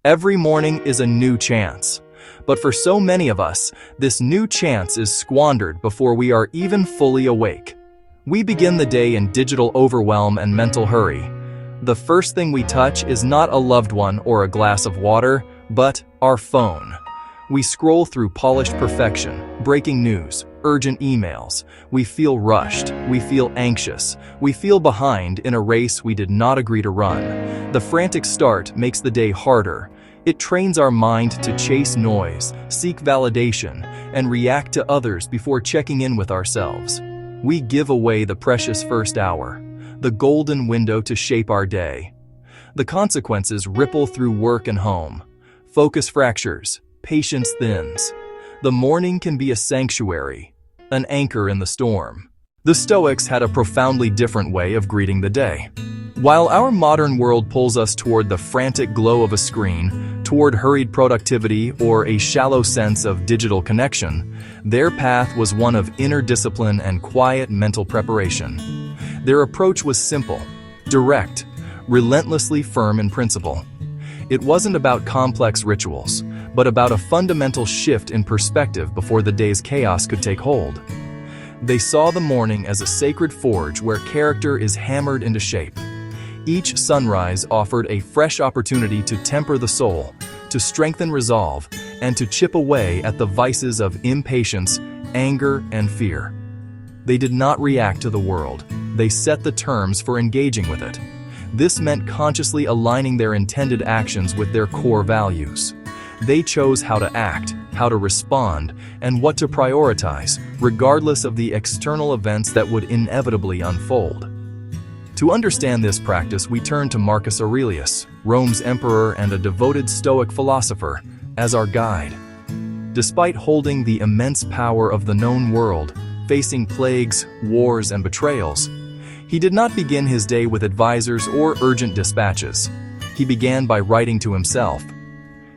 Every morning is a new chance. But for so many of us, this new chance is squandered before we are even fully awake. We begin the day in digital overwhelm and mental hurry. The first thing we touch is not a loved one or a glass of water, but our phone. We scroll through polished perfection, breaking news, urgent emails. We feel rushed, we feel anxious, we feel behind in a race we did not agree to run. The frantic start makes the day harder. It trains our mind to chase noise, seek validation, and react to others before checking in with ourselves. We give away the precious first hour, the golden window to shape our day. The consequences ripple through work and home. Focus fractures, patience thins. The morning can be a sanctuary, an anchor in the storm. The Stoics had a profoundly different way of greeting the day. While our modern world pulls us toward the frantic glow of a screen, toward hurried productivity or a shallow sense of digital connection, their path was one of inner discipline and quiet mental preparation. Their approach was simple, direct, relentlessly firm in principle. It wasn't about complex rituals, but about a fundamental shift in perspective before the day's chaos could take hold. They saw the morning as a sacred forge where character is hammered into shape. Each sunrise offered a fresh opportunity to temper the soul, to strengthen resolve, and to chip away at the vices of impatience, anger, and fear. They did not react to the world. They set the terms for engaging with it. This meant consciously aligning their intended actions with their core values. They chose how to act, how to respond, and what to prioritize, regardless of the external events that would inevitably unfold. To understand this practice, we turn to Marcus Aurelius, Rome's emperor and a devoted Stoic philosopher, as our guide. Despite holding the immense power of the known world, facing plagues, wars, and betrayals, he did not begin his day with advisors or urgent dispatches. He began by writing to himself.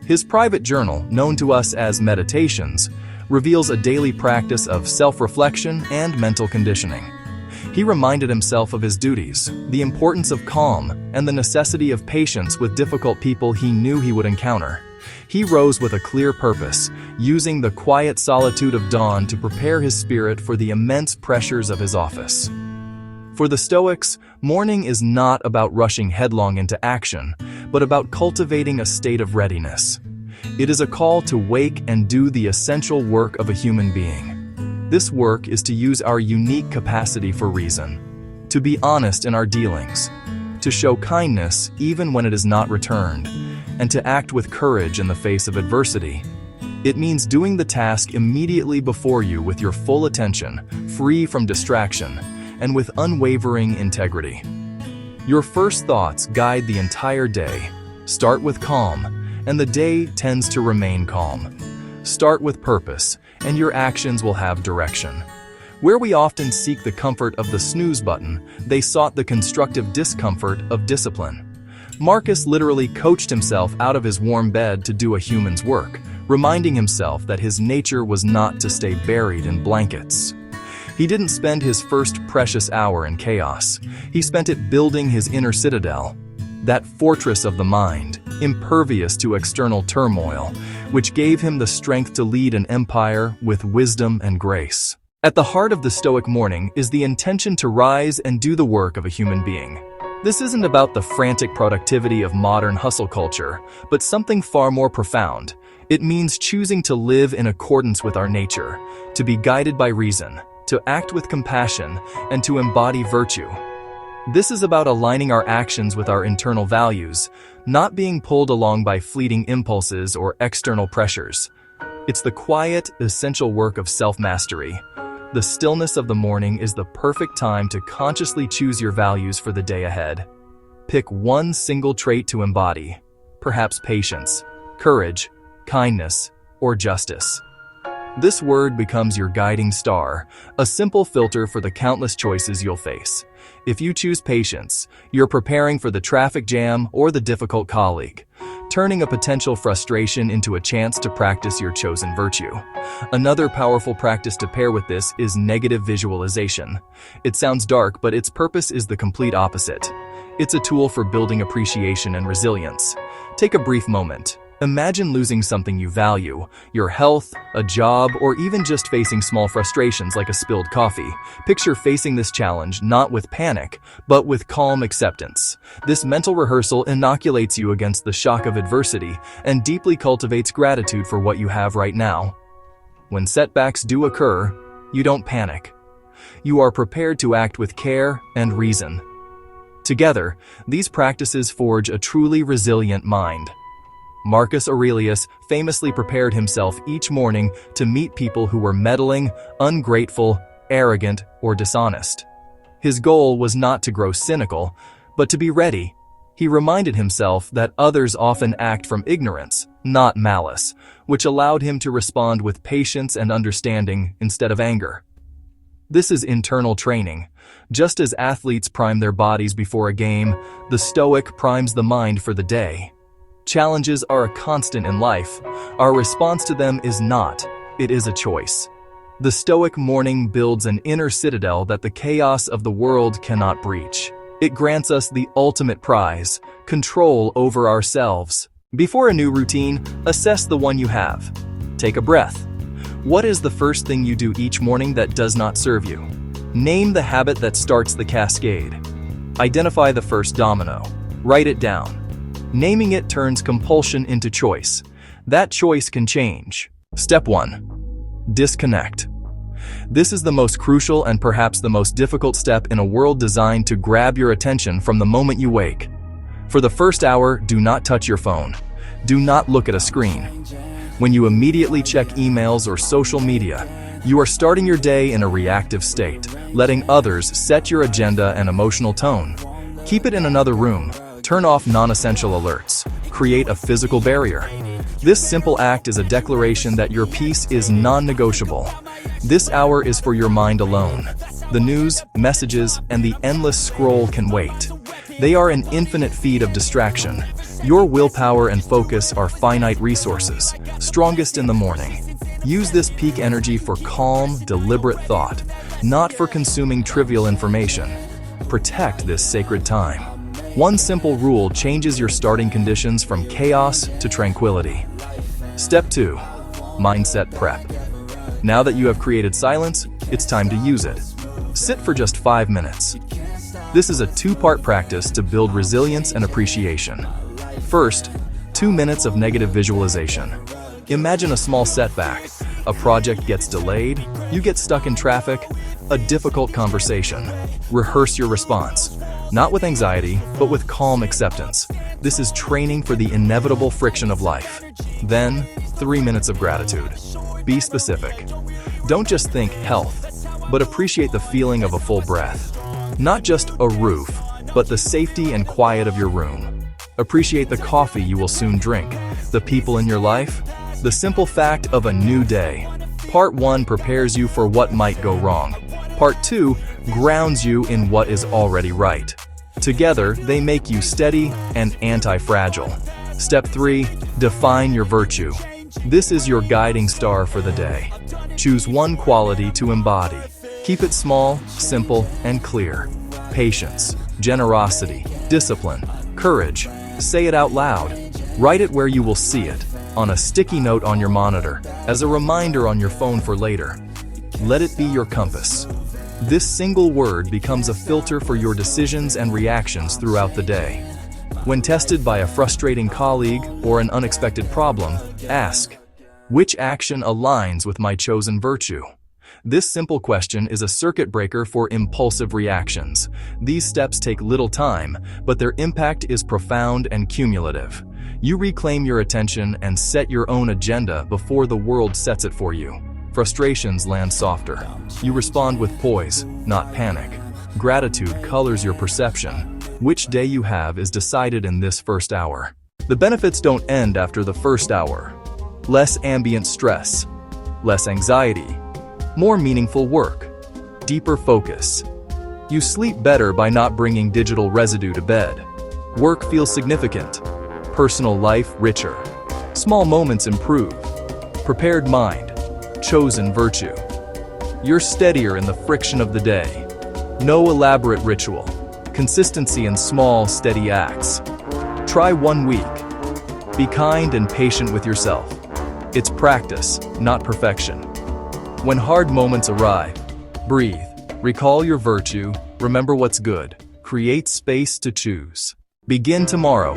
His private journal, known to us as Meditations, reveals a daily practice of self-reflection and mental conditioning. He reminded himself of his duties, the importance of calm, and the necessity of patience with difficult people he knew he would encounter. He rose with a clear purpose, using the quiet solitude of dawn to prepare his spirit for the immense pressures of his office. For the Stoics, morning is not about rushing headlong into action, but about cultivating a state of readiness. It is a call to wake and do the essential work of a human being. This work is to use our unique capacity for reason, to be honest in our dealings, to show kindness even when it is not returned, and to act with courage in the face of adversity. It means doing the task immediately before you with your full attention, free from distraction, and with unwavering integrity. Your first thoughts guide the entire day. Start with calm, and the day tends to remain calm. Start with purpose, and your actions will have direction. Where we often seek the comfort of the snooze button, they sought the constructive discomfort of discipline. Marcus literally coached himself out of his warm bed to do a human's work, reminding himself that his nature was not to stay buried in blankets. He didn't spend his first precious hour in chaos. He spent it building his inner citadel, that fortress of the mind, impervious to external turmoil, which gave him the strength to lead an empire with wisdom and grace. At the heart of the Stoic morning is the intention to rise and do the work of a human being. This isn't about the frantic productivity of modern hustle culture, but something far more profound. It means choosing to live in accordance with our nature, to be guided by reason, to act with compassion, and to embody virtue. This is about aligning our actions with our internal values, not being pulled along by fleeting impulses or external pressures. It's the quiet, essential work of self-mastery. The stillness of the morning is the perfect time to consciously choose your values for the day ahead. Pick one single trait to embody, perhaps patience, courage, kindness, or justice. This word becomes your guiding star, a simple filter for the countless choices you'll face. If you choose patience, you're preparing for the traffic jam or the difficult colleague, turning a potential frustration into a chance to practice your chosen virtue. Another powerful practice to pair with this is negative visualization. It sounds dark, but its purpose is the complete opposite. It's a tool for building appreciation and resilience. Take a brief moment. Imagine losing something you value, your health, a job, or even just facing small frustrations like a spilled coffee. Picture facing this challenge not with panic, but with calm acceptance. This mental rehearsal inoculates you against the shock of adversity and deeply cultivates gratitude for what you have right now. When setbacks do occur, you don't panic. You are prepared to act with care and reason. Together, these practices forge a truly resilient mind. Marcus Aurelius famously prepared himself each morning to meet people who were meddling, ungrateful, arrogant, or dishonest. His goal was not to grow cynical, but to be ready. He reminded himself that others often act from ignorance, not malice, which allowed him to respond with patience and understanding instead of anger. This is internal training. Just as athletes prime their bodies before a game, the Stoic primes the mind for the day. Challenges are a constant in life. Our response to them is not, it is a choice. The Stoic morning builds an inner citadel that the chaos of the world cannot breach. It grants us the ultimate prize, control over ourselves. Before a new routine, assess the one you have. Take a breath. What is the first thing you do each morning that does not serve you? Name the habit that starts the cascade. Identify the first domino. Write it down. Naming it turns compulsion into choice. That choice can change. Step 1. Disconnect. This is the most crucial and perhaps the most difficult step in a world designed to grab your attention from the moment you wake. For the first hour, do not touch your phone. Do not look at a screen. When you immediately check emails or social media, you are starting your day in a reactive state, letting others set your agenda and emotional tone. Keep it in another room. Turn off non-essential alerts. Create a physical barrier. This simple act is a declaration that your peace is non-negotiable. This hour is for your mind alone. The news, messages, and the endless scroll can wait. They are an infinite feed of distraction. Your willpower and focus are finite resources, strongest in the morning. Use this peak energy for calm, deliberate thought, not for consuming trivial information. Protect this sacred time. One simple rule changes your starting conditions from chaos to tranquility. Step 2. Mindset prep. Now that you have created silence, it's time to use it. Sit for just 5 minutes. This is a two-part practice to build resilience and appreciation. First, 2 minutes of negative visualization. Imagine a small setback. A project gets delayed, you get stuck in traffic, a difficult conversation. Rehearse your response. Not with anxiety, but with calm acceptance. This is training for the inevitable friction of life. Then, 3 minutes of gratitude. Be specific. Don't just think health, but appreciate the feeling of a full breath. Not just a roof, but the safety and quiet of your room. Appreciate the coffee you will soon drink, the people in your life, the simple fact of a new day. Part 1 prepares you for what might go wrong. Part 2 grounds you in what is already right. Together, they make you steady and anti-fragile. Step 3. Define your virtue. This is your guiding star for the day. Choose one quality to embody. Keep it small, simple, and clear. Patience, generosity, discipline, courage. Say it out loud. Write it where you will see it, on a sticky note on your monitor, as a reminder on your phone for later. Let it be your compass. This single word becomes a filter for your decisions and reactions throughout the day. When tested by a frustrating colleague or an unexpected problem, ask, which action aligns with my chosen virtue? This simple question is a circuit breaker for impulsive reactions. These steps take little time, but their impact is profound and cumulative. You reclaim your attention and set your own agenda before the world sets it for you. Frustrations land softer. You respond with poise, not panic. Gratitude colors your perception. Which day you have is decided in this first hour. The benefits don't end after the first hour. Less ambient stress, less anxiety, more meaningful work, deeper focus. You sleep better by not bringing digital residue to bed. Work feels significant. Personal life richer. Small moments improve. Prepared mind. Chosen virtue. You're steadier in the friction of the day. No elaborate ritual. Consistency in small, steady acts. Try 1 week. Be kind and patient with yourself. It's practice, not perfection. When hard moments arrive, breathe. Recall your virtue, remember what's good. Create space to choose. Begin tomorrow.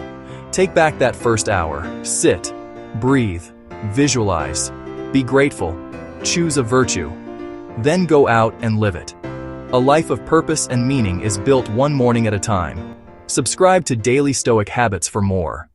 Take back that first hour. Sit, breathe, visualize. Be grateful. Choose a virtue. Then go out and live it. A life of purpose and meaning is built one morning at a time. Subscribe to Daily Stoic Habits for more.